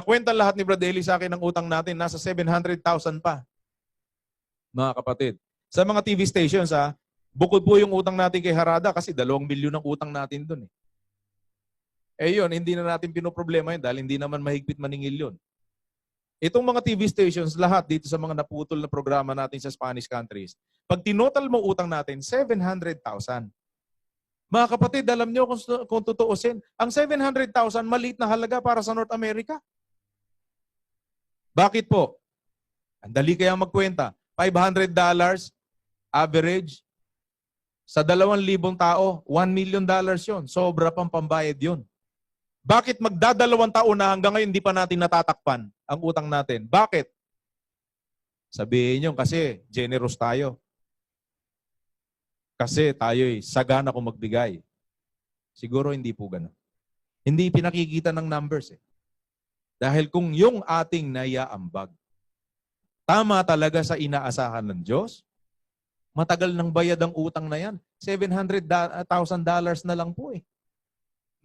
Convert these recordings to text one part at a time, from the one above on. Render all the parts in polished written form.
Nakwenta lahat ni Brad Eli sa akin ng utang natin, nasa 700,000 pa. Mga kapatid. Sa mga TV stations, bukod po yung utang natin kay Harada kasi 2 milyon ang utang natin dun. Yun, hindi na natin pinoproblema yun dahil hindi naman mahigpit maningil yun. Itong mga TV stations, lahat dito sa mga naputol na programa natin sa Spanish countries, pag tinotal mo utang natin, 700,000. Mga kapatid, alam nyo kung tutuusin, ang 700,000 maliit na halaga para sa North America. Bakit po? Ang dali kaya magkwenta. $500 average sa 2,000 tao, $1 million yun. Sobra pang pambayad yun. Bakit magdadalawang taon na hanggang ngayon hindi pa natin natatakpan ang utang natin? Bakit? Sabihin nyo kasi generous tayo. Kasi tayo'y sagana kung magbigay. Siguro hindi po ganun. Hindi pinakikita ng numbers Dahil kung yung ating naiaambag, tama talaga sa inaasahan ng Diyos, matagal nang bayad ang utang na yan. $700,000 na lang po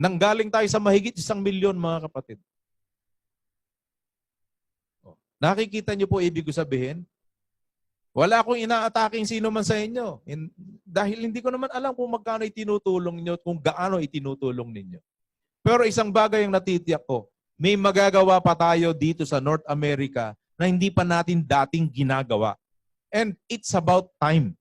Nanggaling tayo sa mahigit 1 milyon, mga kapatid. Nakikita niyo po ibig ko sabihin? Wala akong ina-attacking sino man sa inyo. Dahil hindi ko naman alam kung magkano itinutulong niyo at kung gaano itinutulong ninyo. Pero isang bagay ang natitiyak ko, may magagawa pa tayo dito sa North America na hindi pa natin dating ginagawa. And it's about time.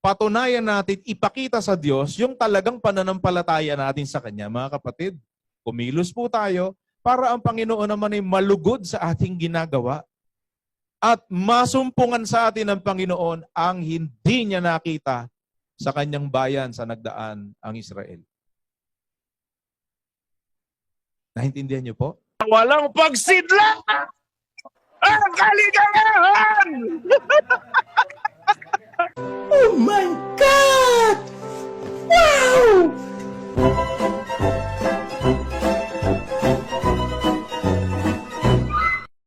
Patunayan natin, ipakita sa Diyos yung talagang pananampalataya natin sa Kanya. Mga kapatid, kumilos po tayo para ang Panginoon naman ay malugod sa ating ginagawa. At masumpungan sa atin ng Panginoon ang hindi niya nakita sa kanyang bayan sa nagdaan ang Israel. Naintindihan niyo po? Walang pagsidla! Ang kaligayahan!